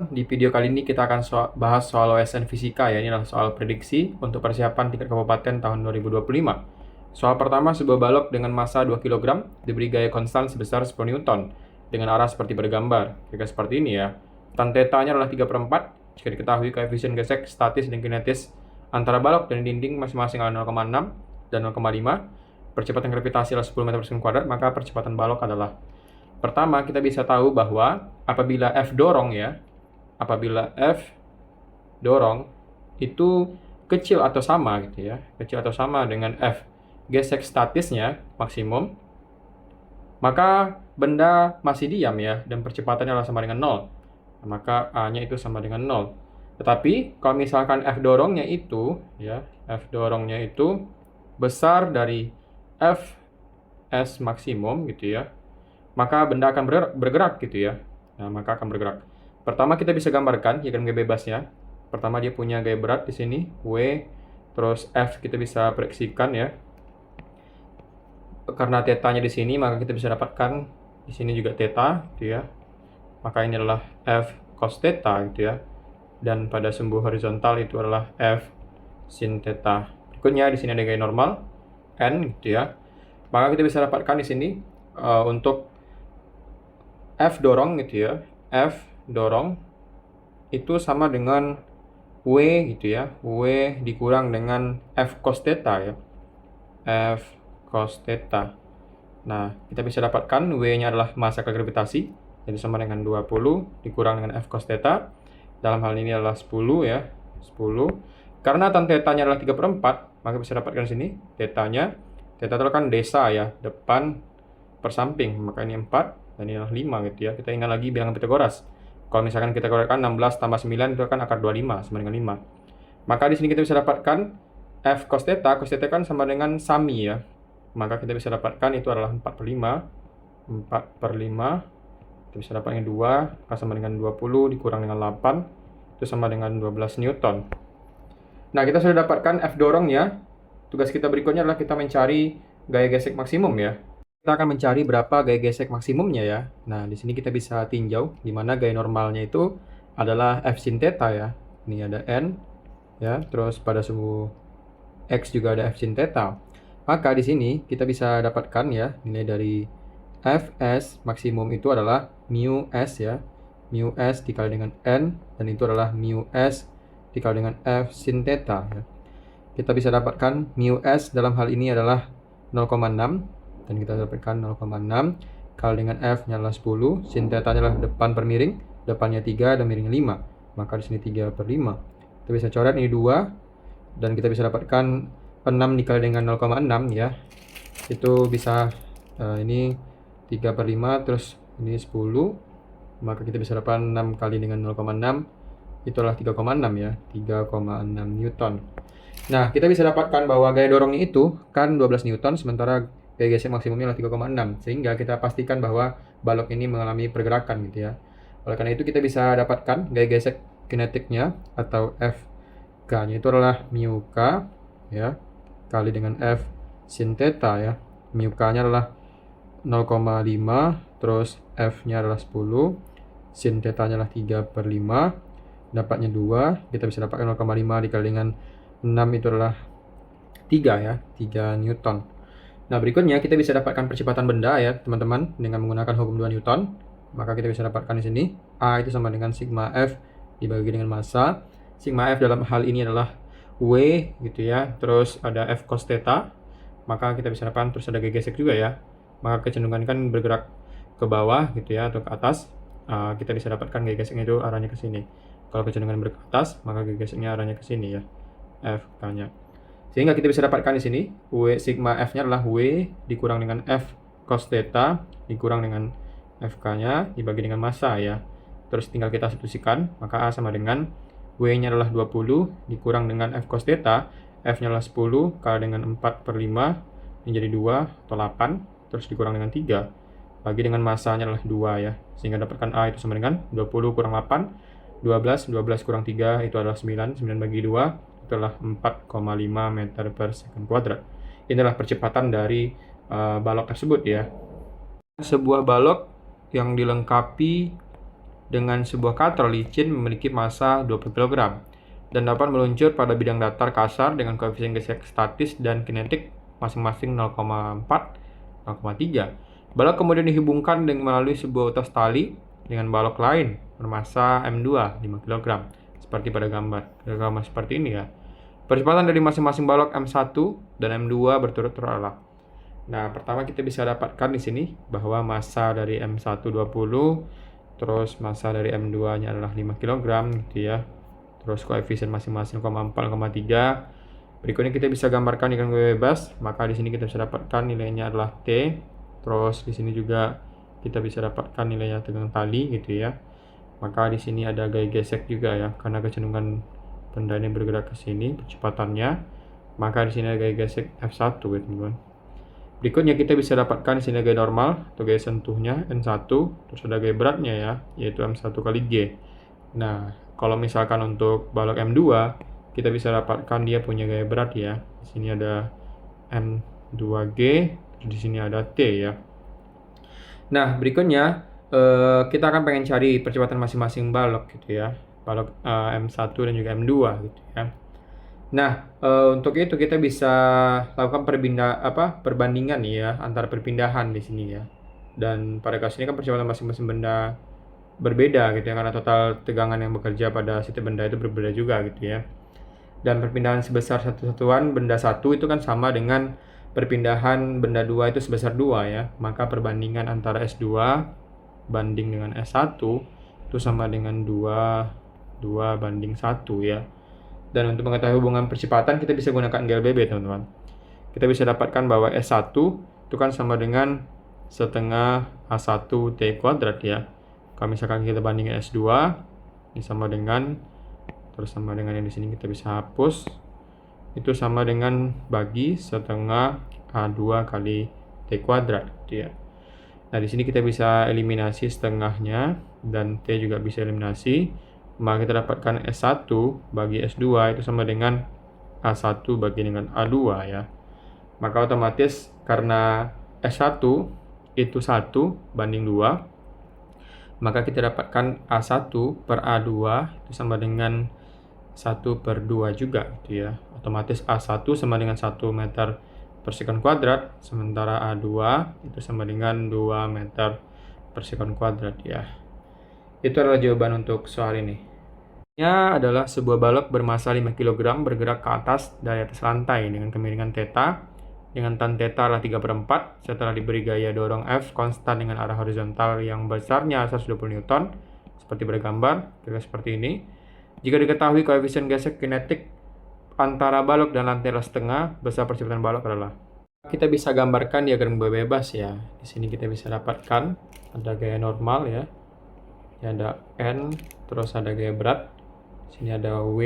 Di video kali ini kita akan bahas soal OSN Fisika ya. Ini adalah soal prediksi untuk persiapan tingkat kabupaten tahun 2025. Soal pertama, sebuah balok dengan massa 2 kg diberi gaya konstan sebesar 10 Newton dengan arah seperti bergambar. Kira seperti ini ya. Tan θ-nya adalah 3/4 jika diketahui koefisien gesek, statis, dan kinetis antara balok dan dinding masing-masing adalah 0,6 dan 0,5. Percepatan gravitasi adalah 10 meter per sekund kuadrat, maka percepatan balok adalah. Pertama, kita bisa tahu bahwa apabila F dorong itu kecil atau sama gitu ya, kecil atau sama dengan F gesek statisnya maksimum, maka benda masih diam ya, dan percepatannya adalah sama dengan 0. Maka A-nya itu sama dengan 0. Tetapi kalau misalkan F dorongnya itu besar dari Fs maksimum gitu ya, maka benda akan bergerak gitu ya. Maka akan bergerak. Pertama kita bisa gambarkan diagram gaya bebasnya. Pertama dia punya gaya berat di sini W, terus F kita bisa proyeksikan ya. Karena θ-nya di sini, maka kita bisa dapatkan di sini juga θ gitu ya. Maka ini adalah F cos θ gitu ya. Dan pada sumbu horizontal itu adalah F sin θ. Berikutnya di sini ada gaya normal N gitu ya. Maka kita bisa dapatkan di sini untuk F dorong gitu ya. F dorong itu sama dengan W gitu ya. W dikurang dengan F cos θ ya. F cos θ. Nah, kita bisa dapatkan W-nya adalah massa gravitasi, jadi sama dengan 20 dikurang dengan F cos θ. Dalam hal ini adalah 10 ya. 10. Karena tan θ-nya adalah 3/4, maka bisa dapatkan sini θ-nya. Θ itu kan desa ya, depan per samping, maka ini 4 dan ini adalah 5 gitu ya. Kita ingat lagi bilangan Pythagoras. Kalau misalkan kita keluarkan 16 tambah 9 itu akan akar 25 sama dengan 5. Maka di sini kita bisa dapatkan F cos θ kan sama dengan sami ya. Maka kita bisa dapatkan itu adalah 4/5. 4/5. Kita bisa dapatkan 2 akan sama dengan 20 dikurang dengan 8 itu sama dengan 12 Newton. Nah, kita sudah dapatkan F dorongnya. Tugas kita berikutnya adalah kita mencari gaya gesek maksimum ya. Kita akan mencari berapa gaya gesek maksimumnya ya. Nah, di sini kita bisa tinjau di mana gaya normalnya itu adalah F sin θ ya. Ini ada N ya, terus pada sumbu X juga ada F sin θ. Maka di sini kita bisa dapatkan ya nilai dari Fs maksimum itu adalah mu S ya. Mu S dikali dengan N, dan itu adalah mu S dikali dengan F sin θ ya. Kita bisa dapatkan mu S dalam hal ini adalah 0,6, dan kita dapatkan 0,6 kali dengan F-nya adalah 10, sin θ-nya adalah depan per miring, depannya 3 dan miringnya 5. Maka di sini 3/5. Kita bisa coret ini 2, dan kita bisa dapatkan 6 dikali dengan 0,6 ya. Itu bisa ini 3/5, terus ini 10. Maka kita bisa dapatkan 6 kali dengan 0,6 itu adalah 3,6 ya, 3,6 Newton. Nah, kita bisa dapatkan bahwa gaya dorongnya itu kan 12 Newton, sementara gaya gesek maksimumnya adalah 3,6. Sehingga kita pastikan bahwa balok ini mengalami pergerakan gitu ya. Oleh karena itu kita bisa dapatkan gaya gesek kinetiknya atau Fk-nya itu adalah mu k ya, kali dengan F sin θ ya. Mu k-nya adalah 0,5, terus F-nya adalah 10, sin θ-nya adalah 3/5, dapatnya 2, kita bisa dapatkan 0,5 dikali dengan 6 itu adalah 3 ya, 3 Newton. Nah, berikutnya kita bisa dapatkan percepatan benda ya, teman-teman, dengan menggunakan hukum 2 Newton. Maka kita bisa dapatkan di sini A itu sama dengan sigma F dibagi dengan massa. Sigma F dalam hal ini adalah W gitu ya, terus ada F cos θ. Maka kita bisa dapatkan, terus ada gaya gesek juga ya. Maka kecenderungan kan bergerak ke bawah gitu ya, atau ke atas. Kita bisa dapatkan gaya geseknya itu arahnya ke sini. Kalau kecenderungan bergerak ke atas, maka gaya geseknya arahnya ke sini ya, F-nya. Sehingga kita bisa dapatkan di sini W sigma F-nya adalah W dikurang dengan F cos θ dikurang dengan Fk-nya dibagi dengan massa ya. Terus tinggal kita substitusikan, maka A sama dengan W-nya adalah 20 dikurang dengan F cos θ, F-nya adalah 10 kali dengan 4/5 menjadi 2 atau 8, terus dikurang dengan 3 bagi dengan massanya adalah 2 ya. Sehingga dapatkan A itu sama dengan 20 kurang 8, 12 kurang 3 itu adalah 9 bagi 2 itu adalah 4,5 meter per sekund kuadrat. Inilah percepatan dari balok tersebut ya. Sebuah balok yang dilengkapi dengan sebuah katrol licin memiliki massa 20 kg dan dapat meluncur pada bidang datar kasar dengan koefisien gesek statis dan kinetik masing-masing 0,4, 0,3. Balok kemudian dihubungkan melalui sebuah utas tali dengan balok lain bermassa M2 5 kg seperti pada gambar seperti ini ya. Percepatan dari masing-masing balok M1 dan M2 berturut-turut adalah. Nah, pertama kita bisa dapatkan di sini bahwa massa dari M1 20, terus massa dari M2-nya adalah 5 kg gitu ya. Terus koefisien masing-masing 0,4, 0,3. Berikutnya kita bisa gambarkan dengan bebas, maka di sini kita bisa dapatkan nilainya adalah T. Terus di sini juga kita bisa dapatkan nilainya tegang tali gitu ya. Maka di sini ada gaya gesek juga ya, karena kecenderungan benda ini bergerak ke sini percepatannya. Maka di sini ada gaya gesek F1 ya teman-teman. Berikutnya kita bisa dapatkan di sini gaya normal atau gaya sentuhnya N1, terus ada gaya beratnya ya, yaitu M1 kali G. Nah, kalau misalkan untuk balok M2, kita bisa dapatkan dia punya gaya berat ya. Di sini ada M2G, di sini ada T ya. Nah, berikutnya kita akan pengen cari percepatan masing-masing balok gitu ya. Balok M1 dan juga M2 gitu ya. Nah, untuk itu kita bisa lakukan perbandingan ya antara perpindahan di sini ya. Dan pada kasus ini kan percepatan masing-masing benda berbeda gitu ya, karena total tegangan yang bekerja pada setiap benda itu berbeda juga gitu ya. Dan perpindahan sebesar satu satuan benda satu itu kan sama dengan perpindahan benda 2 itu sebesar 2 ya. Maka perbandingan antara S2 banding dengan S1 itu sama dengan 2 banding 1 ya. Dan untuk mengetahui hubungan percepatan kita bisa gunakan GLBB teman-teman. Kita bisa dapatkan bahwa S1 itu kan sama dengan setengah A1 T kuadrat ya. Kalau misalkan kita bandingin S2 ini sama dengan, terus sama dengan yang di sini kita bisa hapus, itu sama dengan bagi setengah A2 kali T kuadrat gitu ya. Nah, di sini kita bisa eliminasi setengahnya dan T juga bisa eliminasi. Maka kita dapatkan S1 bagi S2 itu sama dengan A1 bagi dengan A2 ya. Maka otomatis karena S1 itu 1 banding 2, maka kita dapatkan A1 per A2 itu sama dengan 1/2 juga gitu ya. Otomatis A1 sama dengan 1 meter per sekon kuadrat, sementara A2 itu sama dengan 2 meter per sekon kuadrat ya. Itu adalah jawaban untuk soal ini. Ini adalah sebuah balok bermassa 5 kg bergerak ke atas dari atas lantai dengan kemiringan theta dengan tan theta adalah 3/4 setelah diberi gaya dorong F konstan dengan arah horizontal yang besarnya 120 Newton seperti pada gambar, kira seperti ini. Jika diketahui koefisien gesek kinetik antara balok dan lantai setengah, besar percepatan balok adalah. Kita bisa gambarkan diagram bebas ya. Di sini kita bisa dapatkan ada gaya normal ya. Ini ada N, terus ada gaya berat. Di sini ada W.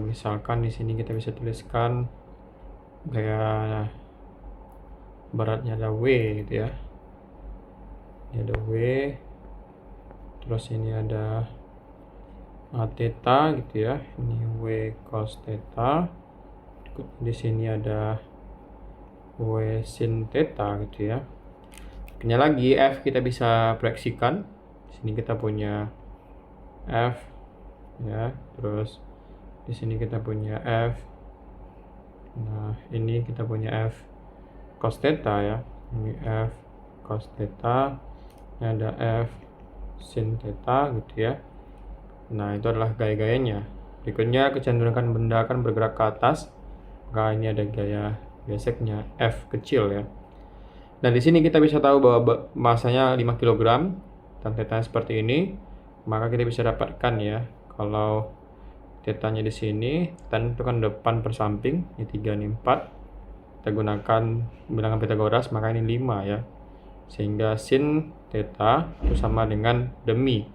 Misalkan di sini kita bisa tuliskan gaya beratnya ada W gitu ya. Ini ada W. Terus ini ada theta gitu ya. Ini W cos theta. Di sini ada W sin theta gitu ya. Ini lagi F kita bisa proyeksikan. Di sini kita punya F ya, terus di sini kita punya F. Nah, ini kita punya F cos theta ya. Ini F cos theta. Ini ada F sin theta gitu ya. Nah, itu adalah gaya-gayanya. Berikutnya kecenderungan benda akan bergerak ke atas. Maka ini ada gaya geseknya F kecil ya. Nah, di sini kita bisa tahu bahwa massanya 5 kg dan tetanya seperti ini. Maka kita bisa dapatkan ya, kalau tetanya di sini, tan itu kan depan per samping, ini 3, ini 4. Kita gunakan bilangan Pythagoras, maka ini 5 ya. Sehingga sin theta itu sama dengan demi.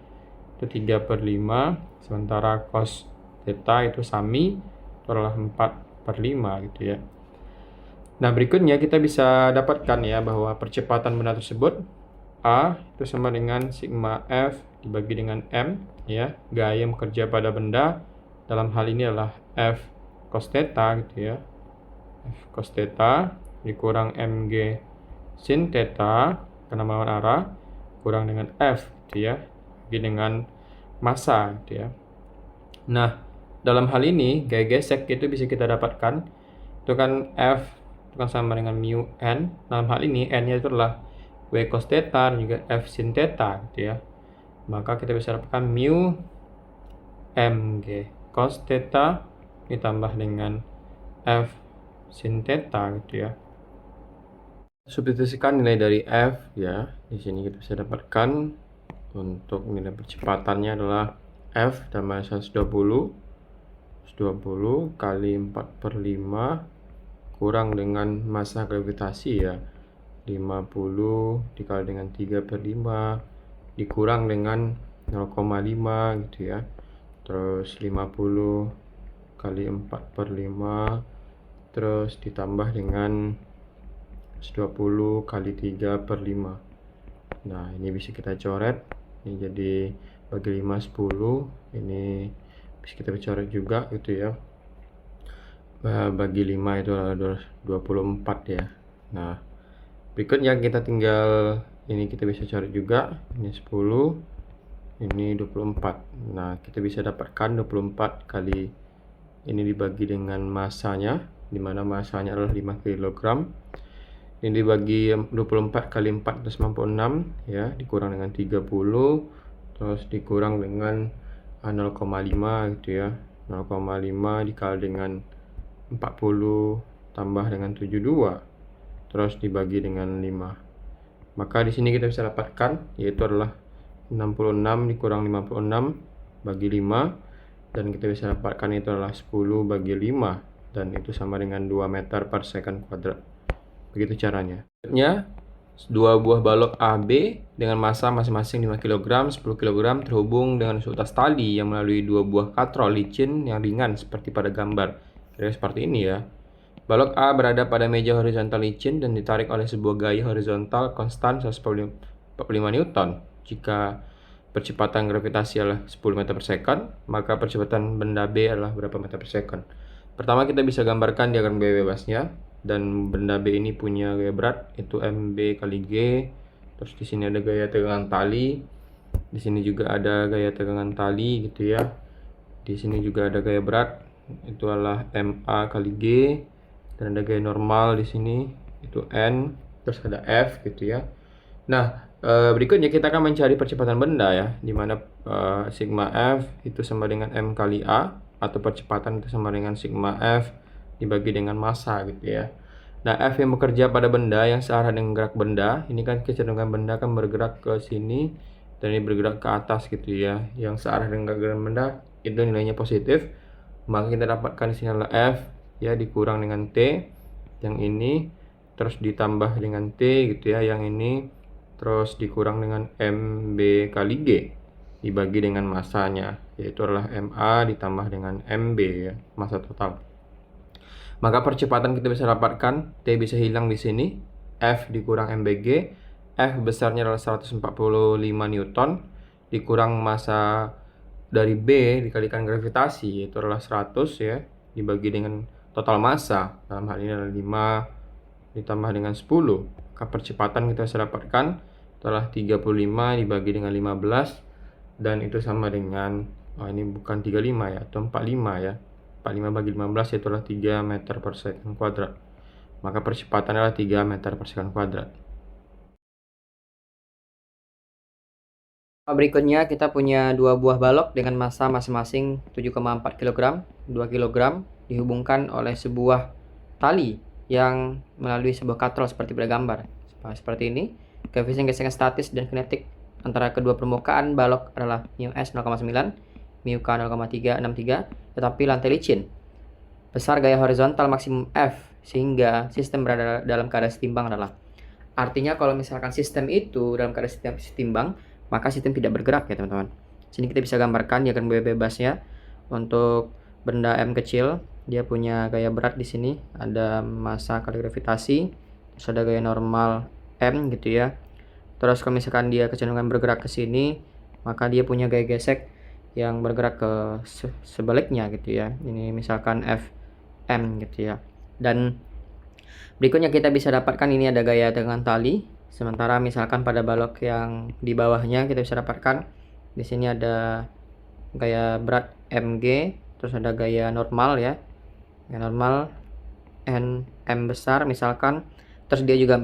Itu 3/5, sementara cos theta itu sami, itu adalah 4/5 gitu ya. Nah, berikutnya kita bisa dapatkan ya bahwa percepatan benda tersebut A itu sama dengan sigma F dibagi dengan M ya. Gaya yang bekerja pada benda dalam hal ini adalah F cos theta gitu ya. F cos theta dikurang mg sin theta karena melawan arah kurang dengan F gitu ya, bagi dengan massa gitu ya. Nah, dalam hal ini gaya gesek itu bisa kita dapatkan itu kan F itu kan sama dengan mu n. Dalam hal ini n-nya itu adalah W cos theta dan juga F sin theta gitu ya. Maka kita bisa dapatkan mu mg cos theta ditambah dengan F sin theta gitu ya. Substitusikan nilai dari F ya. Di sini kita bisa dapatkan untuk nilai percepatannya adalah F tambah 120 kali 4/5 kurang dengan massa gravitasi ya, 50 dikali dengan 3/5 dikurang dengan 0,5 gitu ya. Terus 50 kali 4/5 terus ditambah dengan 120 kali 3/5. Nah, ini bisa kita coret. Ini jadi bagi 5 10. Ini bisa kita coret juga gitu ya. Bagi 5 itu adalah 24 ya. Nah, berikutnya kita tinggal ini kita bisa coret juga. Ini 10, ini 24. Nah, kita bisa dapatkan 24 kali ini dibagi dengan massanya, di mana massanya adalah 5 kg. Ini dibagi 24 kali 4 itu 96 ya, dikurang dengan 30 terus dikurang dengan 0,5 gitu ya. 0,5 dikali dengan 40 tambah dengan 72 terus dibagi dengan 5. Maka di sini kita bisa dapatkan yaitu adalah 66 dikurang 56 bagi 5, dan kita bisa dapatkan itu adalah 10 bagi 5, dan itu sama dengan 2 meter per second kuadrat. Begitu caranya. Selanjutnya, dua buah balok AB dengan massa masing-masing 5 kg, 10 kg terhubung dengan seutas tali yang melalui dua buah katrol licin yang ringan seperti pada gambar. Kira seperti ini ya. Balok A berada pada meja horizontal licin dan ditarik oleh sebuah gaya horizontal konstan 145 Newton. Jika percepatan gravitasi adalah 10 meter per second, maka percepatan benda B adalah berapa meter per second. Pertama kita bisa gambarkan diagram gaya bebasnya, dan benda B ini punya gaya berat itu MB kali G. Terus di sini ada gaya tegangan tali, di sini juga ada gaya tegangan tali gitu ya. Di sini juga ada gaya berat itu adalah MA kali G, dan ada gaya normal di sini itu N, terus ada F gitu ya. Nah, berikutnya kita akan mencari percepatan benda ya, dimana sigma F itu sama dengan M kali A, atau percepatan itu sama dengan sigma F dibagi dengan massa gitu ya. Nah, F yang bekerja pada benda yang searah dengan gerak benda, ini kan kecenderungan benda kan bergerak ke sini dan ini bergerak ke atas gitu ya. Yang searah dengan gerak benda itu nilainya positif, maka kita dapatkan di sini adalah F ya dikurang dengan T yang ini, terus ditambah dengan T gitu ya yang ini, terus dikurang dengan MB kali G dibagi dengan massanya, yaitu adalah MA ditambah dengan MB ya, massa total. Maka percepatan kita bisa dapatkan T bisa hilang di sini, F dikurang MBG, F besarnya adalah 145 Newton dikurang massa dari B dikalikan gravitasi, yaitu adalah 100 ya, dibagi dengan total massa, dalam hal ini adalah 5 ditambah dengan 10. Maka percepatan kita bisa dapatkan adalah 35 dibagi dengan 15, dan itu sama dengan ini bukan 35 ya, atau 45 ya. 45 bagi 15 itu adalah 3 meter per second kuadrat. Maka percepatannya adalah 3 meter per second kuadrat. Berikutnya kita punya dua buah balok dengan massa masing-masing 7,4 kg, 2 kg dihubungkan oleh sebuah tali yang melalui sebuah katrol seperti pada gambar. Seperti ini. Koefisien gesekan statis dan kinetik antara kedua permukaan balok adalah μs 0,9, μk 0,363, tetapi lantai licin. Besar gaya horizontal maksimum F sehingga sistem berada dalam keadaan setimbang adalah. Artinya kalau misalkan sistem itu dalam keadaan setimbang, maka sistem tidak bergerak ya teman-teman. Sini kita bisa gambarkan diagram gaya bebasnya. Untuk benda M kecil, dia punya gaya berat di sini, ada massa kali gravitasi, terus ada gaya normal M gitu ya. Terus kalau misalkan dia kecenderungan bergerak ke sini, maka dia punya gaya gesek yang bergerak ke sebaliknya gitu ya. Ini misalkan Fm gitu ya. Dan berikutnya kita bisa dapatkan ini ada gaya tegangan tali Sementara misalkan pada balok yang di bawahnya kita bisa dapatkan di sini ada gaya berat mg, terus ada gaya normal ya. Gaya normal M besar misalkan, terus dia juga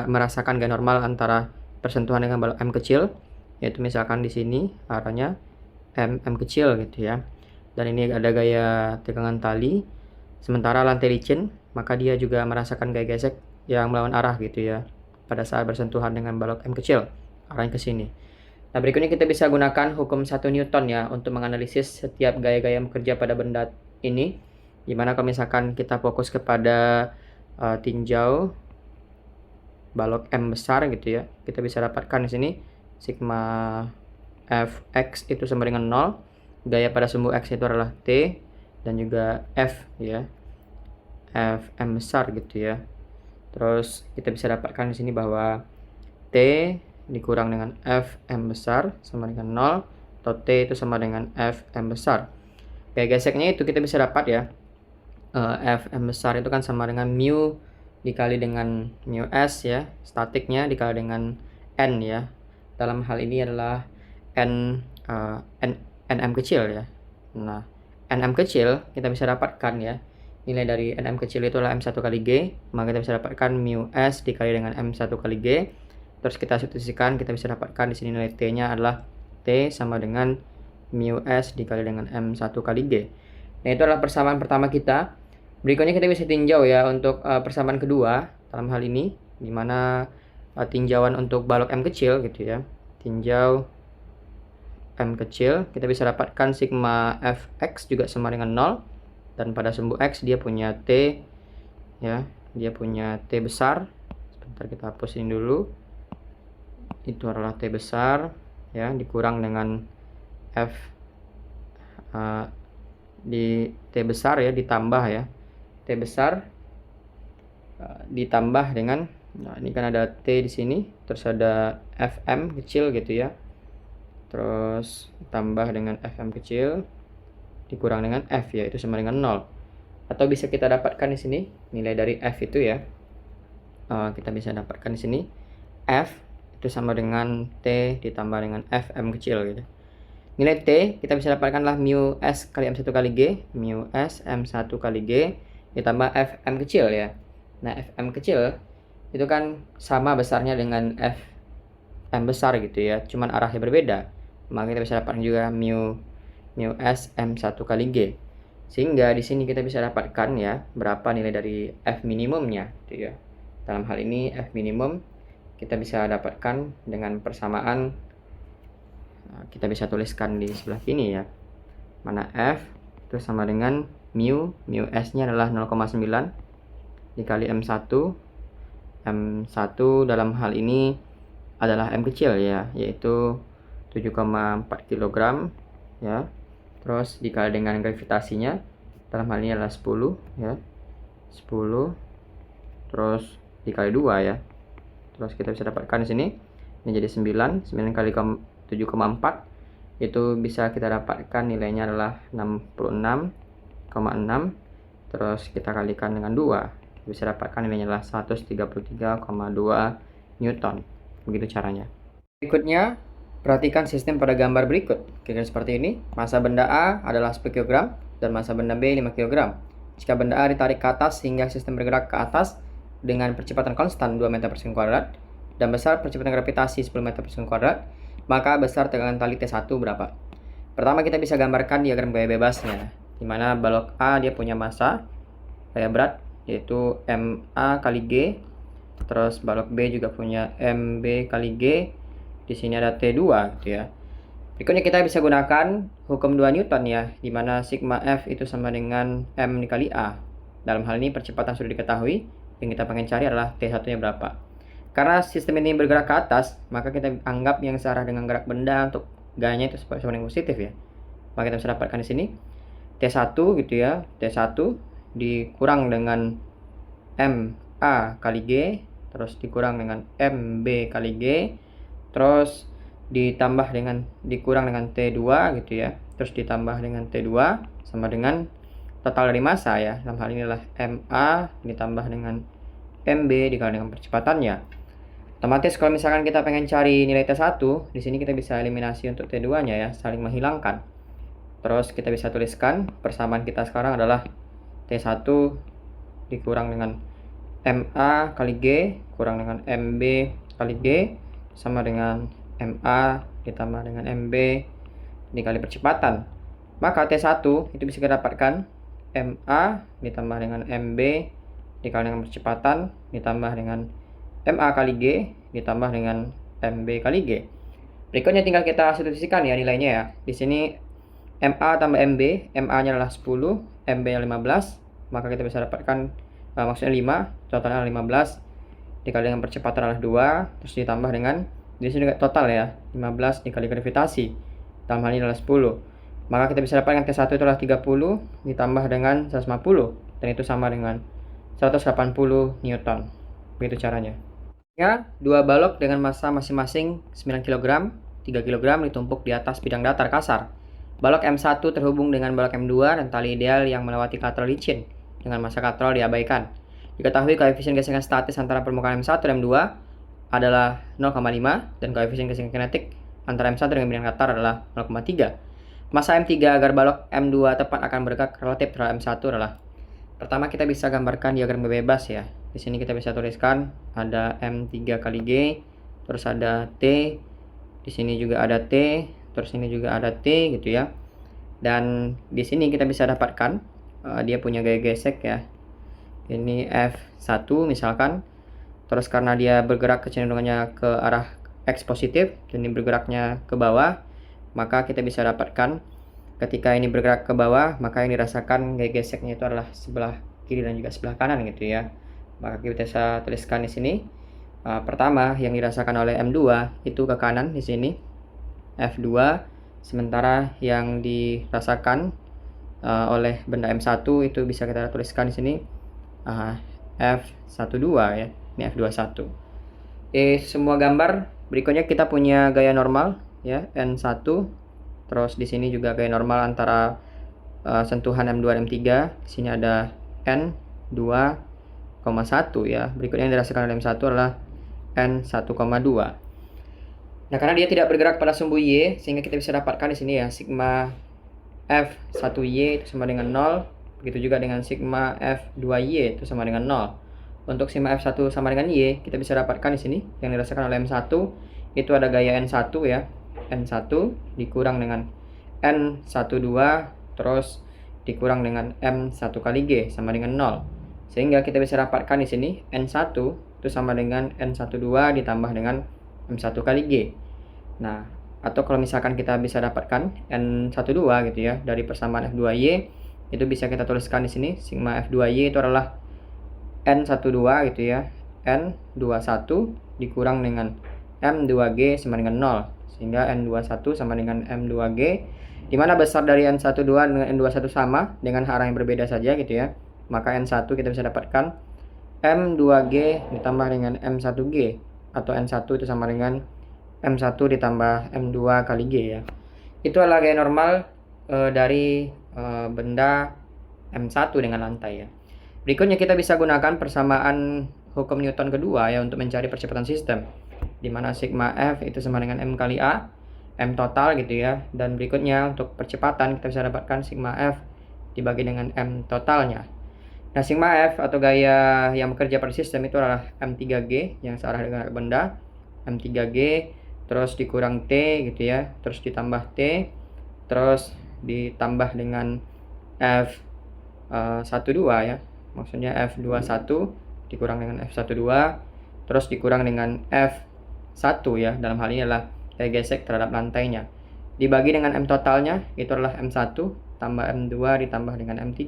merasakan gaya normal antara persentuhan dengan balok M kecil, yaitu misalkan di sini arahnya M kecil gitu ya. Dan ini ada gaya tegangan tali. Sementara lantai licin, maka dia juga merasakan gaya gesek yang melawan arah gitu ya, pada saat bersentuhan dengan balok M kecil, arahnya ke sini. Nah, berikutnya kita bisa gunakan hukum 1 Newton ya untuk menganalisis setiap gaya-gaya yang bekerja pada benda ini. Dimana kalau misalkan kita fokus kepada tinjau balok M besar gitu ya, kita bisa dapatkan di sini sigma Fx itu sama dengan 0. Gaya pada sumbu X itu adalah T, dan juga F ya, Fm besar gitu ya. Terus kita bisa dapatkan di sini bahwa T dikurang dengan Fm besar sama dengan 0, atau T itu sama dengan Fm besar. Gaya geseknya itu kita bisa dapat ya, Fm besar itu kan sama dengan mu dikali dengan mu s ya, statiknya dikali dengan N ya. Dalam hal ini adalah Nm kecil ya. Nah, Nm kecil kita bisa dapatkan ya, nilai dari Nm kecil itu adalah M1 kali G, maka kita bisa dapatkan mu S dikali dengan M1 kali G. Terus kita substitusikan, kita bisa dapatkan di sini nilai T-nya adalah T sama dengan mu S dikali dengan M1 kali G. Nah, itu adalah persamaan pertama kita. Berikutnya kita bisa tinjau ya untuk persamaan kedua dalam hal ini, dimana tinjauan untuk balok M kecil gitu ya. Tinjau M kecil, kita bisa dapatkan sigma Fx juga sama dengan 0, dan pada sumbu X dia punya T ya, dia punya T besar. Sebentar kita hapus ini dulu, itu adalah T besar ya, dikurang dengan F di T besar ya, ditambah ya, T besar ditambah dengan, nah ini kan ada T di sini, terus ada Fm kecil gitu ya, terus tambah dengan Fm kecil dikurang dengan F ya, itu sama dengan 0. Atau bisa kita dapatkan di sini nilai dari F itu ya, kita bisa dapatkan di sini F itu sama dengan T ditambah dengan Fm kecil gitu. Nilai T kita bisa dapatkanlah mu S kali M1 kali G, mu S M1 kali G ditambah Fm kecil ya. Nah, Fm kecil itu kan sama besarnya dengan Fm besar gitu ya, cuman arahnya berbeda. Maka kita bisa dapatkan juga mu S M1 kali G. Sehingga di sini kita bisa dapatkan ya berapa nilai dari F minimumnya gitu ya. Dalam hal ini F minimum kita bisa dapatkan dengan persamaan, kita bisa tuliskan di sebelah sini ya, mana F itu sama dengan mu S nya adalah 0,9 dikali M1. M1 dalam hal ini adalah M kecil ya, yaitu 7,4 kg ya. Terus dikali dengan gravitasinya, dalam hal ini adalah 10 ya, 10 terus dikali 2 ya. Terus kita bisa dapatkan di sini ini jadi 9 kali 7,4 itu bisa kita dapatkan nilainya adalah 66,6. Terus kita kalikan dengan 2, bisa dapatkan nilainya adalah 133,2 Newton. Begitu caranya. Berikutnya, perhatikan sistem pada gambar berikut. Kira-kira seperti ini. Massa benda A adalah 10 kg dan massa benda B 5 kg. Jika benda A ditarik ke atas hingga sistem bergerak ke atas dengan percepatan konstan 2 meter per sekund kuadrat dan besar percepatan gravitasi 10 meter per sekund kuadrat, maka besar tegangan tali T1 berapa? Pertama kita bisa gambarkan diagram gaya bebasnya, di mana balok A dia punya massa gaya berat yaitu MA kali G, terus balok B juga punya MB kali G, di sini ada T2 gitu ya. Berikutnya kita bisa gunakan hukum 2 Newton ya, di mana sigma F itu sama dengan M dikali A. Dalam hal ini percepatan sudah diketahui, yang kita pengen cari adalah T1-nya berapa. Karena sistem ini bergerak ke atas, maka kita anggap yang searah dengan gerak benda untuk gayanya itu sama dengan positif ya. Maka kita bisa dapatkan di sini T1 gitu ya, T1 dikurang dengan MA kali G, terus dikurang dengan MB kali G, terus ditambah dengan dikurang dengan T2 gitu ya, terus ditambah dengan T2 sama dengan total dari massa ya. Dalam hal ini adalah MA ditambah dengan MB dikali dengan percepatannya. Otomatis kalau misalkan kita pengen cari nilai T1, di sini kita bisa eliminasi untuk T2-nya ya, saling menghilangkan. Terus kita bisa tuliskan persamaan kita sekarang adalah T1 dikurang dengan MA kali G kurang dengan MB kali G sama dengan MA ditambah dengan MB dikali percepatan. Maka T1 itu bisa kita dapatkan MA ditambah dengan MB dikali dengan percepatan ditambah dengan MA kali G ditambah dengan MB kali G. Berikutnya tinggal kita substitusikan ya nilainya ya. Di sini MA tambah MB, MA-nya adalah 10, MB-nya 15, maka kita bisa dapatkan maksudnya 5, totalnya 15 dikali dengan percepatan adalah 2, terus ditambah dengan di sini juga total ya, 15 dikali gravitasi. Dalam hal ini adalah 10. Maka kita bisa dapatkan T1 itu adalah 30 ditambah dengan 150 dan itu sama dengan 180 Newton. Begitu caranya. Ya, dua balok dengan massa masing-masing 9 kg, 3 kg ditumpuk di atas bidang datar kasar. Balok M1 terhubung dengan balok M2 dan tali ideal yang melewati katrol licin dengan massa katrol diabaikan. Diketahui koefisien gesekan statis antara permukaan M1 dan M2 adalah 0,5 dan koefisien gesekan kinetik antara M1 dengan bidang datar adalah 0,3. Massa M3 agar balok M2 tepat akan bergerak relatif terhadap M1 adalah: pertama kita bisa gambarkan diagram bebas ya. Di sini kita bisa tuliskan ada M3 kali G, terus ada T, di sini juga ada T, terus ini juga ada T gitu ya. Dan di sini kita bisa dapatkan dia punya gaya gesek ya. Ini F1 misalkan. Terus karena dia bergerak kecenderungannya ke arah X positif, dan ini bergeraknya ke bawah, maka kita bisa dapatkan ketika ini bergerak ke bawah, maka yang dirasakan gaya geseknya itu adalah sebelah kiri dan juga sebelah kanan gitu ya. Maka kita bisa tuliskan di sini. Pertama yang dirasakan oleh M2 itu ke kanan di sini F2, sementara yang dirasakan oleh benda M1 itu bisa kita tuliskan di sini F12 ya. Ini F21. Semua gambar berikutnya kita punya gaya normal ya, N1. Terus di sini juga gaya normal antara sentuhan M2 dan M3. Di sini ada N2,1 ya. Berikutnya yang dirasakan oleh M1 adalah N1,2. Nah, karena dia tidak bergerak pada sumbu Y, sehingga kita bisa dapatkan di sini ya sigma F1Y itu sama dengan 0. Begitu juga dengan sigma F2Y itu sama dengan 0. Untuk sigma F1 sama dengan Y, kita bisa dapatkan di sini yang dirasakan oleh M1 itu ada gaya N1 ya. N1 dikurang dengan N12 terus dikurang dengan M1 kali G sama dengan 0. Sehingga kita bisa dapatkan di sini N1 itu sama dengan N12 ditambah dengan M1 kali G. Nah, atau kalau misalkan kita bisa dapatkan N12 gitu ya dari persamaan F2Y, itu bisa kita tuliskan di sini sigma F2Y itu adalah N12 gitu ya. N21 dikurang dengan M2G sama dengan 0. Sehingga N21 sama dengan M2G, di mana besar dari N12 dengan N21 sama dengan arah yang berbeda saja gitu ya. Maka N1 kita bisa dapatkan M2G ditambah dengan M1G, atau N1 itu sama dengan M1 ditambah M2 kali G ya. Itu adalah gaya normal dari benda M1 dengan lantai ya. Berikutnya kita bisa gunakan persamaan hukum Newton kedua ya untuk mencari percepatan sistem, di mana sigma F itu sama dengan M kali A, M total gitu ya. Dan berikutnya untuk percepatan kita bisa dapatkan sigma F dibagi dengan M totalnya. Nah, sigma F atau gaya yang bekerja pada sistem itu adalah M3G yang searah dengan benda, M3G terus dikurang T gitu ya, terus ditambah T, terus ditambah dengan F12 ya, maksudnya F21 dikurang dengan F12 terus dikurang dengan F1 ya, dalam hal ini adalah gaya gesek terhadap lantainya, dibagi dengan M totalnya itu adalah M1 tambah M2 ditambah dengan M3.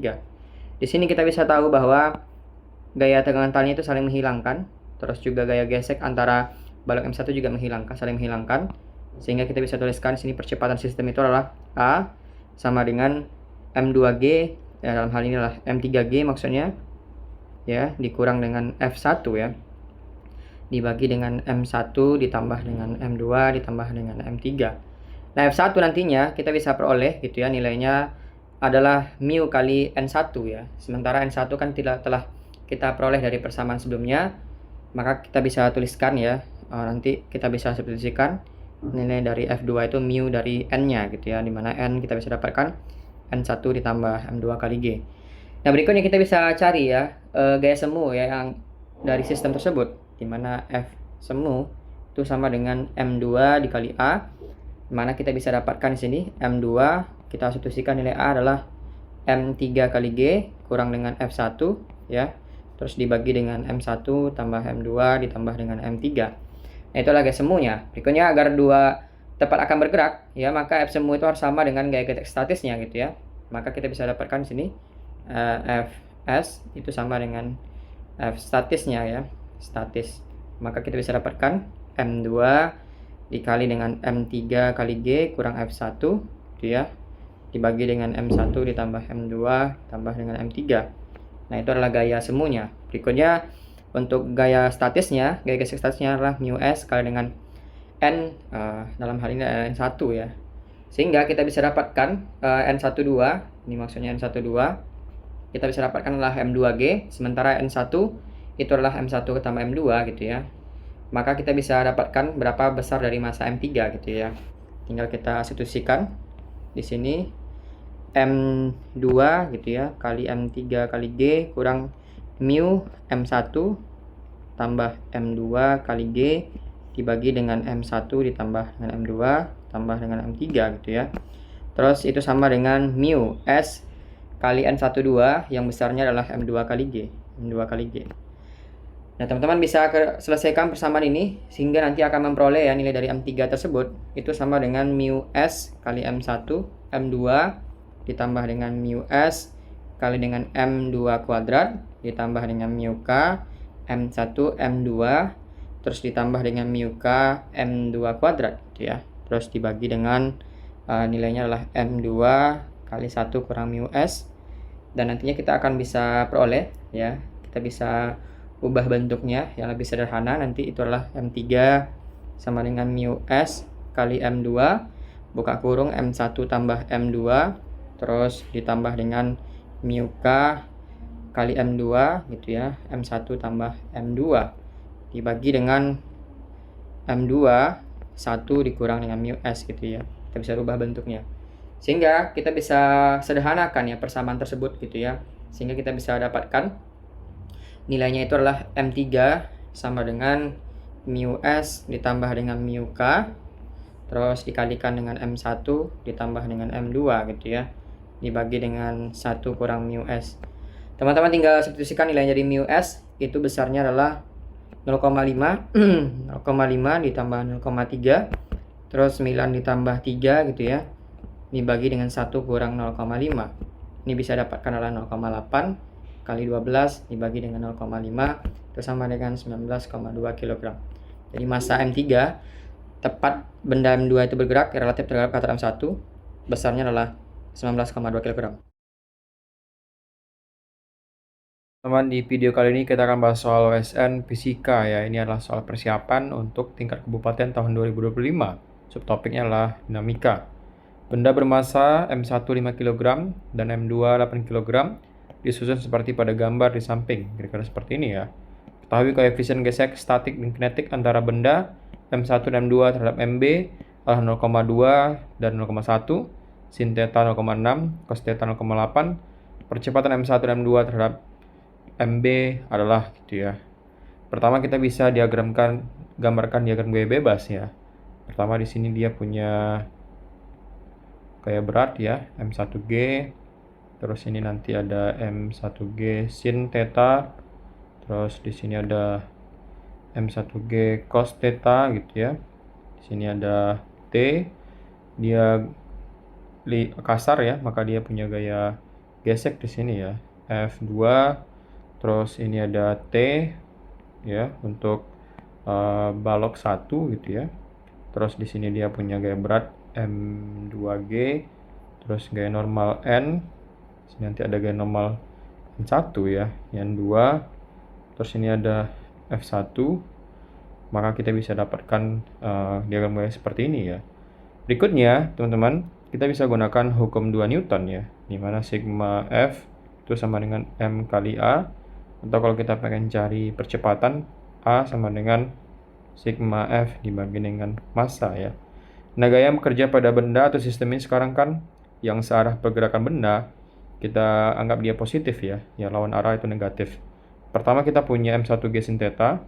Di sini kita bisa tahu bahwa gaya tegangan talinya itu saling menghilangkan, terus juga gaya gesek antara balok M1 juga saling menghilangkan, sehingga kita bisa tuliskan di sini percepatan sistem itu adalah A sama dengan M2G ya, dalam hal ini adalah M3G maksudnya ya, dikurang dengan F1 ya, dibagi dengan M1 ditambah dengan M2 ditambah dengan M3. Nah, F1 nantinya kita bisa peroleh gitu ya, nilainya adalah mu kali N1 ya. Sementara N1 kan telah kita peroleh dari persamaan sebelumnya, maka kita bisa tuliskan ya nanti kita bisa substitusikan nilai dari F2 itu mu dari N-nya gitu ya, dimana N kita bisa dapatkan N1 ditambah M2 kali G. Nah, berikutnya kita bisa cari ya gaya semu ya yang dari sistem tersebut, dimana F semu itu sama dengan M2 dikali A, dimana kita bisa dapatkan di sini M2 kita substitusikan nilai A adalah M3 kali G kurang dengan F1 ya, terus dibagi dengan M1 tambah M2 ditambah dengan M3. Nah, itulah gaya semunya. Berikutnya, agar dua tepat akan bergerak ya, maka F semu itu harus sama dengan gaya getek statisnya gitu ya. Maka kita bisa dapatkan di sini Fs itu sama dengan F statisnya ya, statis. Maka kita bisa dapatkan M2 dikali dengan M3 kali G kurang F1 gitu ya, dibagi dengan M1 ditambah M2 tambah dengan M3. Nah, itu adalah gaya semunya. Berikutnya, untuk gaya statisnya, gaya geser statisnya adalah mu S kali dengan N, dalam hal ini adalah N1 ya. Sehingga kita bisa dapatkan N12, ini maksudnya N12, kita bisa dapatkan adalah M2G, sementara N1 itu adalah M1 tambah M2 gitu ya. Maka kita bisa dapatkan berapa besar dari massa M3 gitu ya. Tinggal kita substitusikan di sini M2 gitu ya kali M3 kali G kurang mu M1 tambah M2 kali G dibagi dengan M1 ditambah dengan M2 tambah dengan M3 gitu ya. Terus itu sama dengan mu S kali N12 yang besarnya adalah M2 kali G. M2 kali G. Nah, teman-teman bisa selesaikan persamaan ini sehingga nanti akan memperoleh ya nilai dari M3 tersebut itu sama dengan mu S kali M1 M2 ditambah dengan mu S kali dengan M2 kuadrat ditambah dengan mu K M1 M2 terus ditambah dengan mu K M2 kuadrat gitu ya. Terus dibagi dengan nilainya adalah M2 kali 1 kurang mu S, dan nantinya kita akan bisa peroleh ya, kita bisa ubah bentuknya yang lebih sederhana. Nanti itu adalah M3 sama dengan mu S kali M2 buka kurung M1 tambah M2 terus ditambah dengan mu K kali M2 gitu ya, M1 tambah M2 dibagi dengan M2 1 dikurang dengan mu S gitu ya. Kita bisa rubah bentuknya sehingga kita bisa sederhanakan ya persamaan tersebut gitu ya, sehingga kita bisa dapatkan nilainya itu adalah M3 sama dengan mu S ditambah dengan mu K terus dikalikan dengan M1 ditambah dengan M2 gitu ya, dibagi dengan 1 kurang mu S. Teman-teman tinggal substitusikan nilainya dari mu S, itu besarnya adalah 0,5 0,5 ditambah 0,3 terus 9 ditambah 3 gitu ya, dibagi dengan 1 kurang 0,5. Ini bisa dapatkan adalah 0,8 kali 12 dibagi dengan 0,5 itu sama dengan 19,2 kg. Jadi massa M3 tepat benda M2 itu bergerak relatif terhadap kata M1 besarnya adalah 19,2 kg. Teman, di video kali ini kita akan bahas soal OSN Fisika ya. Ini adalah soal persiapan untuk tingkat kabupaten tahun 2025. Subtopiknya adalah dinamika. Benda bermassa M1 5 kg dan M2 8 kg disusun seperti pada gambar di samping, kira-kira seperti ini ya. Ketahui koefisien gesek statik dan kinetik antara benda M1 dan M2 terhadap MB adalah 0,2 dan 0,1, sin theta 0,6, cos theta 0,8. Percepatan M1 dan M2 terhadap MB adalah gitu ya. Pertama kita bisa gambarkan diagram gaya bebas ya. Pertama di sini dia punya gaya berat ya, M1G. Terus ini nanti ada M1G sin theta. Terus di sini ada M1G cos theta gitu ya. Di sini ada T. Dia kasar ya, maka dia punya gaya gesek di sini ya, F2. Terus ini ada T ya untuk balok 1 gitu ya. Terus di sini dia punya gaya berat M2G. Terus gaya normal N. Sini nanti ada gaya normal N1 ya, N2. Terus ini ada F1. Maka kita bisa dapatkan diagram gaya seperti ini ya. Berikutnya, teman-teman, kita bisa gunakan hukum 2 Newton ya, di mana sigma F itu sama dengan M kali A. Atau kalau kita pengen cari percepatan, A sama dengan sigma F dibagi dengan massa ya. Nah, gaya bekerja pada benda atau sistem ini sekarang kan yang searah pergerakan benda, kita anggap dia positif ya, lawan arah itu negatif. Pertama kita punya M1G sin theta,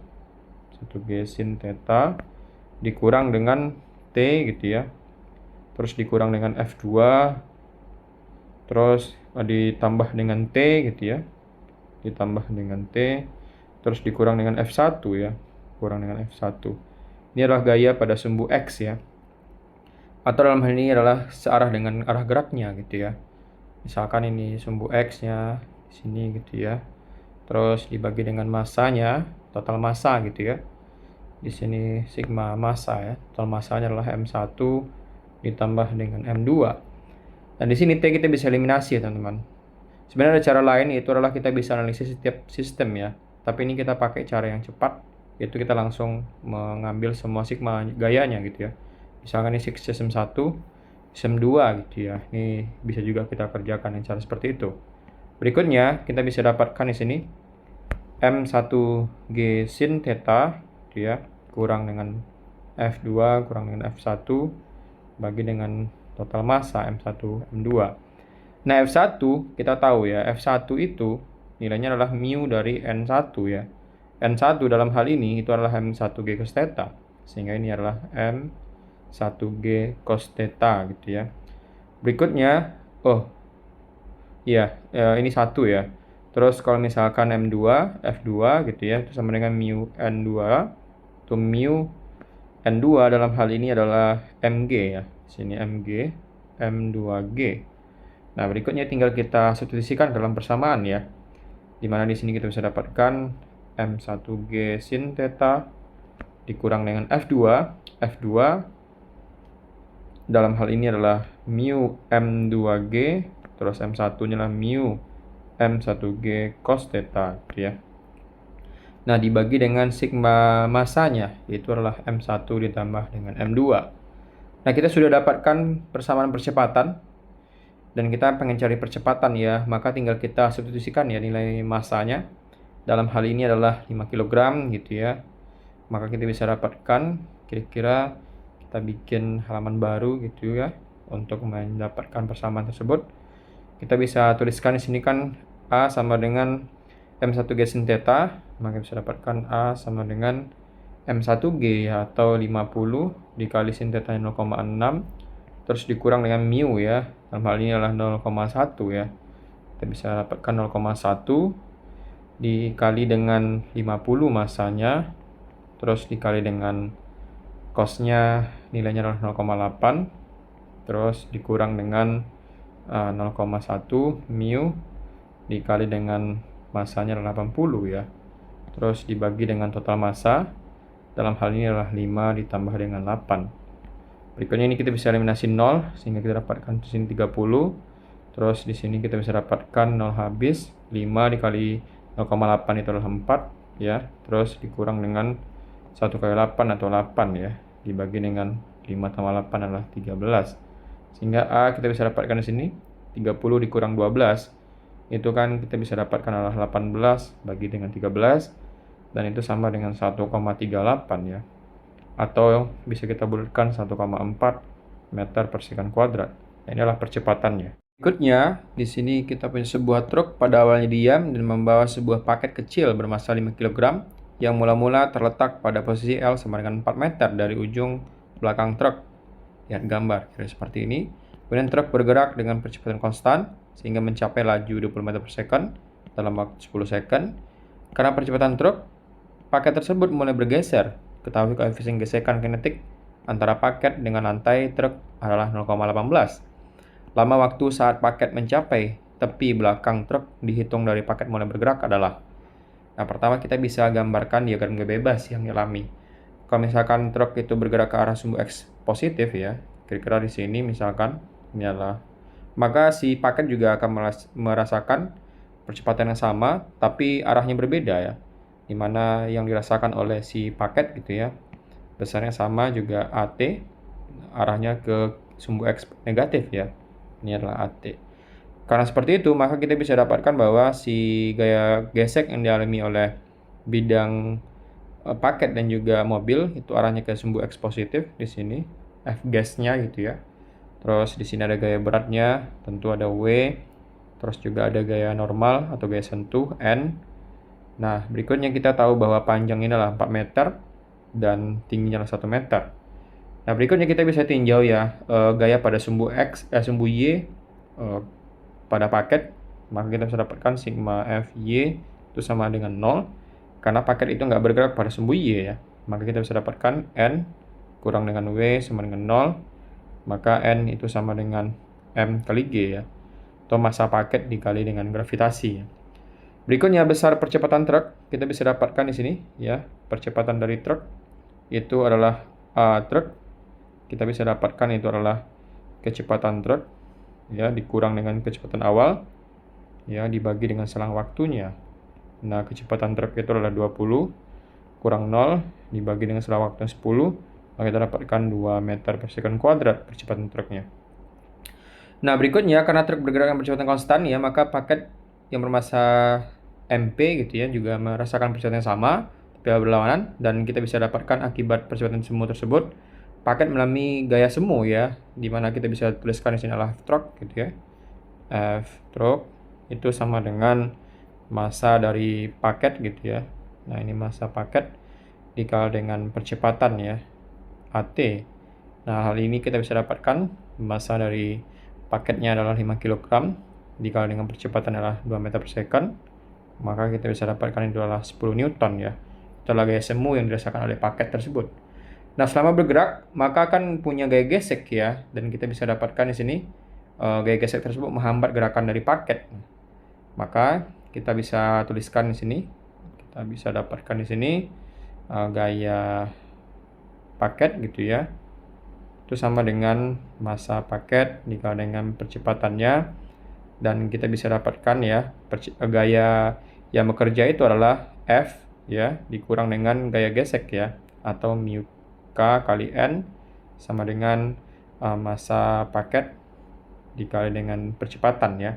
1G sin theta dikurang dengan T gitu ya. Terus dikurang dengan F2, terus ditambah dengan T gitu ya. Ditambah dengan T, terus dikurang dengan F1 ya. Kurang dengan F1. Ini adalah gaya pada sumbu X ya. Atau dalam hal ini adalah searah dengan arah geraknya gitu ya. Misalkan ini sumbu X-nya di sini gitu ya. Terus dibagi dengan massanya, total massa gitu ya. Di sini sigma massa ya. Total massanya adalah M1 ditambah dengan M2. Dan di sini T kita bisa eliminasi ya, teman-teman. Sebenarnya ada cara lain, yaitu adalah kita bisa analisis setiap sistem ya. Tapi ini kita pakai cara yang cepat, yaitu kita langsung mengambil semua sigma gayanya gitu ya. Misalkan ini sistem 1, sistem 2 gitu ya. Ini bisa juga kita kerjakan dengan cara seperti itu. Berikutnya, kita bisa dapatkan di sini M1G sin theta gitu ya, kurang dengan F2 kurang dengan F1 bagi dengan total massa M1 M2. Nah, F1 kita tahu ya, F1 itu nilainya adalah mu dari N1 ya. N1 dalam hal ini itu adalah M1G cos theta. Sehingga ini adalah M1G cos theta gitu ya. Berikutnya, ini 1 ya. Terus kalau misalkan M2, F2 gitu ya, itu sama dengan mu N2. Itu mu N2 dalam hal ini adalah Mg ya. Sini Mg, M2G. Nah, berikutnya tinggal kita substitusikan dalam persamaan ya. Dimana di sini kita bisa dapatkan M1G sin theta dikurang dengan F2. F2 dalam hal ini adalah mu M2G, terus M1-nya adalah mu M1G cos theta gitu ya. Nah, dibagi dengan sigma massanya, yaitu adalah M1 ditambah dengan M2. Nah, kita sudah dapatkan persamaan percepatan, dan kita pengen cari percepatan ya, maka tinggal kita substitusikan ya nilai massanya. Dalam hal ini adalah 5 kg gitu ya. Maka kita bisa dapatkan, kira-kira kita bikin halaman baru gitu ya, untuk mendapatkan persamaan tersebut. Kita bisa tuliskan di sini kan A sama dengan M1G sin theta, maka bisa dapatkan A sama dengan M1G ya, atau 50 dikali sin theta 0,6, terus dikurang dengan mu ya, dalam hal ini adalah 0,1 ya. Kita bisa dapatkan 0,1 dikali dengan 50 massanya, terus dikali dengan cosnya nilainya adalah 0,8, terus dikurang dengan 0,1 mu dikali dengan massanya adalah 80 ya, terus dibagi dengan total massa, dalam hal ini adalah 5 ditambah dengan 8. Berikutnya ini kita bisa eliminasi 0, sehingga kita dapatkan di sini 30. Terus di sini kita bisa dapatkan 0 habis, 5 dikali 0,8 itu adalah 4 ya. Terus dikurang dengan 1 kali 8 atau 8 ya. Dibagi dengan 5 tambah 8 adalah 13. Sehingga A kita bisa dapatkan di sini 30 dikurang 12. Itu kan kita bisa dapatkan adalah 18 bagi dengan 13, dan itu sama dengan 1,38 ya. Atau bisa kita bulatkan 1,4 meter per sekon kuadrat. Nah, ini adalah percepatannya. Berikutnya, di sini kita punya sebuah truk pada awalnya diam dan membawa sebuah paket kecil bermassa 5 kg yang mula-mula terletak pada posisi L sama dengan 4 meter dari ujung belakang truk. Lihat gambar, kira seperti ini. Kemudian truk bergerak dengan percepatan konstan sehingga mencapai laju 20 meter per second dalam waktu 10 second. Karena percepatan truk, paket tersebut mulai bergeser. Ketahui koefisien gesekan kinetik antara paket dengan lantai truk adalah 0,18. Lama waktu saat paket mencapai tepi belakang truk dihitung dari paket mulai bergerak adalah. Nah, pertama kita bisa gambarkan diagram gaya bebas yang dialami. Kalau misalkan truk itu bergerak ke arah sumbu X positif ya, kira-kira di sini misalkan ini adalah, maka si paket juga akan merasakan percepatan yang sama, tapi arahnya berbeda ya. Dimana yang dirasakan oleh si paket gitu ya, besarnya sama juga AT, arahnya ke sumbu X negatif ya. Ini adalah AT. Karena seperti itu, maka kita bisa dapatkan bahwa si gaya gesek yang dialami oleh bidang paket dan juga mobil itu arahnya ke sumbu X positif di sini, F gasnya gitu ya. Terus di sini ada gaya beratnya, tentu ada W, terus juga ada gaya normal atau gaya sentuh N. Nah, berikutnya kita tahu bahwa panjang ini adalah 4 meter dan tingginya adalah 1 meter. Nah, berikutnya kita bisa tinjau ya gaya pada sumbu sumbu Y pada paket, maka kita bisa dapatkan sigma Fy itu sama dengan 0 karena paket itu nggak bergerak pada sumbu Y ya. Maka kita bisa dapatkan N kurang dengan W sama dengan 0, maka N itu sama dengan M kali G ya, atau massa paket dikali dengan gravitasi ya. Berikutnya besar percepatan truk, kita bisa dapatkan di sini ya. Percepatan dari truk itu adalah truk. Kita bisa dapatkan itu adalah kecepatan truk ya dikurang dengan kecepatan awal ya dibagi dengan selang waktunya. Nah, kecepatan truk itu adalah 20 kurang 0 dibagi dengan selang waktu 10, maka kita dapatkan 2 meter per second kuadrat percepatan truknya. Nah, berikutnya karena truk bergerak dengan percepatan konstan ya, maka paket yang bermassa MP gitu ya juga merasakan percepatan yang sama tapi berlawanan, dan kita bisa dapatkan akibat percepatan semu tersebut paket mengalami gaya semu ya, dimana kita bisa tuliskan di sini adalah F-truk gitu ya. F-truk itu sama dengan massa dari paket gitu ya. Nah, ini massa paket dikali dengan percepatan ya, AT. Nah, hal ini kita bisa dapatkan massa dari paketnya adalah 5 kg dikali dengan percepatan adalah 2 meter per second, maka kita bisa dapatkan itu adalah 10 Newton ya. Itu adalah gaya semu yang dirasakan oleh paket tersebut. Nah, selama bergerak maka akan punya gaya gesek ya, dan kita bisa dapatkan di sini gaya gesek tersebut menghambat gerakan dari paket. Maka kita bisa tuliskan di sini, kita bisa dapatkan di sini gaya paket gitu ya. Itu sama dengan massa paket dikali dengan percepatannya, dan kita bisa dapatkan ya gaya yang bekerja itu adalah F ya dikurang dengan gaya gesek ya, atau mu K kali N sama dengan massa paket dikali dengan percepatan ya.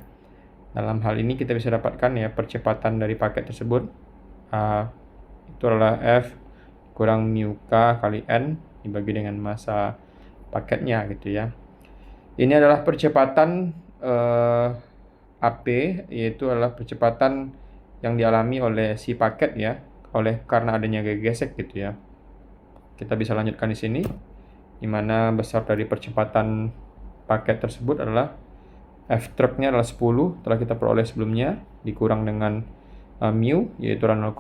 Dalam hal ini kita bisa dapatkan ya percepatan dari paket tersebut itu adalah F kurang mu K kali N dibagi dengan massa paketnya gitu ya. Ini adalah percepatan AP, yaitu adalah percepatan yang dialami oleh si paket ya, karena adanya gaya gesek gitu ya. Kita bisa lanjutkan di sini, di mana besar dari percepatan paket tersebut adalah F-truknya adalah 10 telah kita peroleh sebelumnya, dikurang dengan mu yaitu 0,15,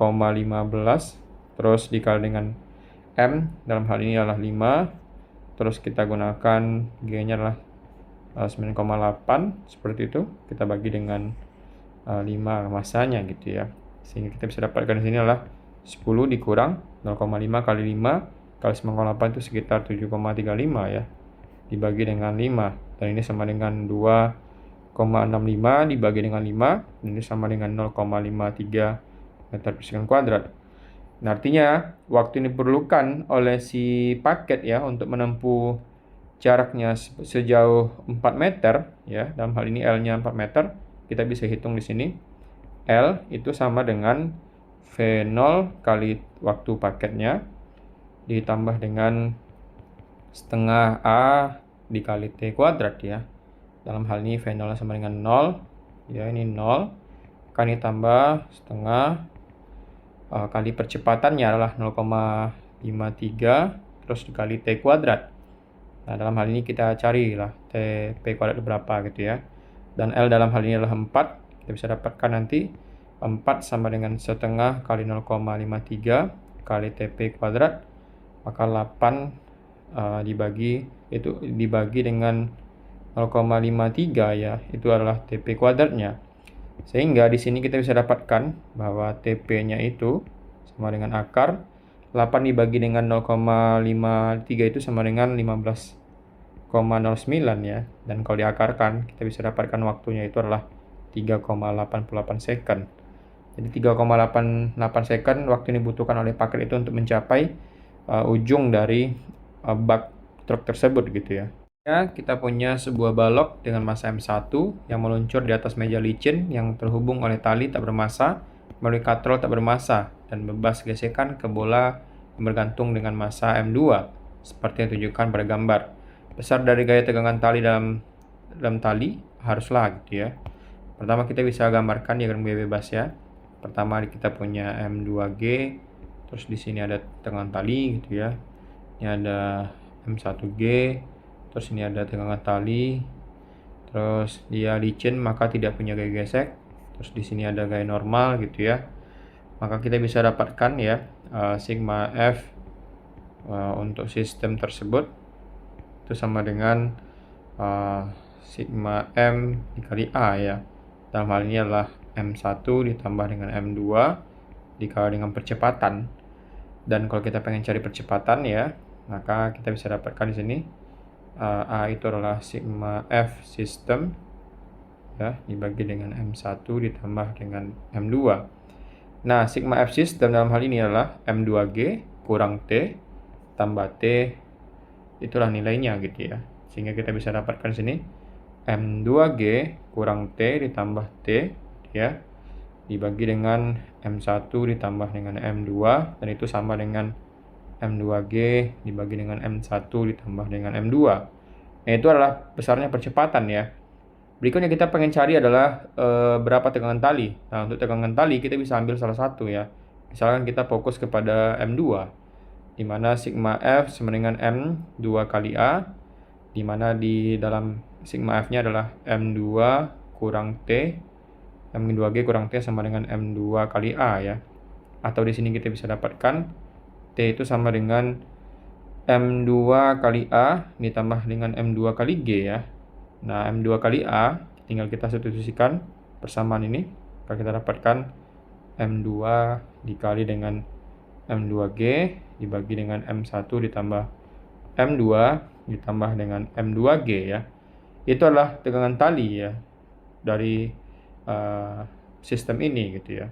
terus dikali dengan M, dalam hal ini adalah 5, terus kita gunakan G-nya adalah 9,8 seperti itu, kita bagi dengan 5 massanya gitu ya, sehingga kita bisa dapatkan di sini adalah 10 dikurang 0,5 kali 5 kali 9,8 itu sekitar 7,35 ya, dibagi dengan 5, dan ini sama dengan 2,65 dibagi dengan 5, dan ini sama dengan 0,53 meter per second kuadrat. Nah, artinya waktu ini diperlukan oleh si paket ya untuk menempuh jaraknya sejauh 4 meter ya, dalam hal ini L-nya 4 meter, kita bisa hitung di sini L itu sama dengan V0 kali waktu paketnya ditambah dengan setengah A dikali T kuadrat ya. Dalam hal ini V0 sama dengan 0 ya, ini 0 kan ditambah setengah kali percepatannya adalah 0,53 terus dikali T kuadrat. Nah, dalam hal ini kita carilah TP kuadrat berapa gitu ya. Dan L dalam hal ini adalah 4. Kita bisa dapatkan nanti 4 sama dengan setengah kali 0,53 kali TP kuadrat, maka 8 dibagi dengan 0,53 ya, itu adalah TP kuadratnya. Sehingga di sini kita bisa dapatkan bahwa TP-nya itu sama dengan akar 8 dibagi dengan 0,53 itu sama dengan 15,09 ya. Dan kalau diakarkan kita bisa dapatkan waktunya itu adalah 3,88 second. Jadi 3,88 second waktu yang dibutuhkan oleh paket itu untuk mencapai ujung dari bak truk tersebut gitu ya. Ya, kita punya sebuah balok dengan massa M1 yang meluncur di atas meja licin yang terhubung oleh tali tak bermassa melalui katrol tak bermassa dan bebas gesekan ke bola yang bergantung dengan massa M2 seperti yang ditunjukkan pada gambar. Besar dari gaya tegangan tali dalam tali haruslah gitu ya. Pertama kita bisa gambarkan diagram gaya bebas ya. Pertama kita punya M2G, terus di sini ada tegangan tali gitu ya. Ini ada M1G, terus ini ada tegangan tali, terus dia licin maka tidak punya gaya gesek, terus di sini ada gaya normal gitu ya. Maka kita bisa dapatkan ya sigma F untuk sistem tersebut itu sama dengan sigma M dikali A ya. Dalam hal ini adalah M1 ditambah dengan M2 dikali dengan percepatan. Dan kalau kita pengen cari percepatan ya, maka kita bisa dapatkan di sini A itu adalah sigma F sistem ya dibagi dengan M1 ditambah dengan M2. Nah, sigma F sistem dalam hal ini adalah M2G kurang T tambah T, itulah nilainya gitu ya. Sehingga kita bisa dapatkan sini M2G kurang T ditambah T ya dibagi dengan M1 ditambah dengan M2, dan itu sama dengan M2G dibagi dengan M1 ditambah dengan M2. Nah, itu adalah besarnya percepatan ya. Berikutnya kita pengen cari adalah berapa tegangan tali. Nah, untuk tegangan tali kita bisa ambil salah satu ya. Misalkan kita fokus kepada M2, di mana sigma F sama dengan M2 kali A, di mana di dalam sigma F-nya adalah M2 kurang T, M2G kurang T sama dengan M2 kali A ya. Atau di sini kita bisa dapatkan T itu sama dengan M2 kali A ditambah dengan M2 kali G ya. Nah, M2 kali A tinggal kita substitusikan persamaan ini, maka kita dapatkan M2 dikali dengan M2G dibagi dengan M1 ditambah M2 ditambah dengan M2G ya. Itu adalah tegangan tali ya dari sistem ini gitu ya.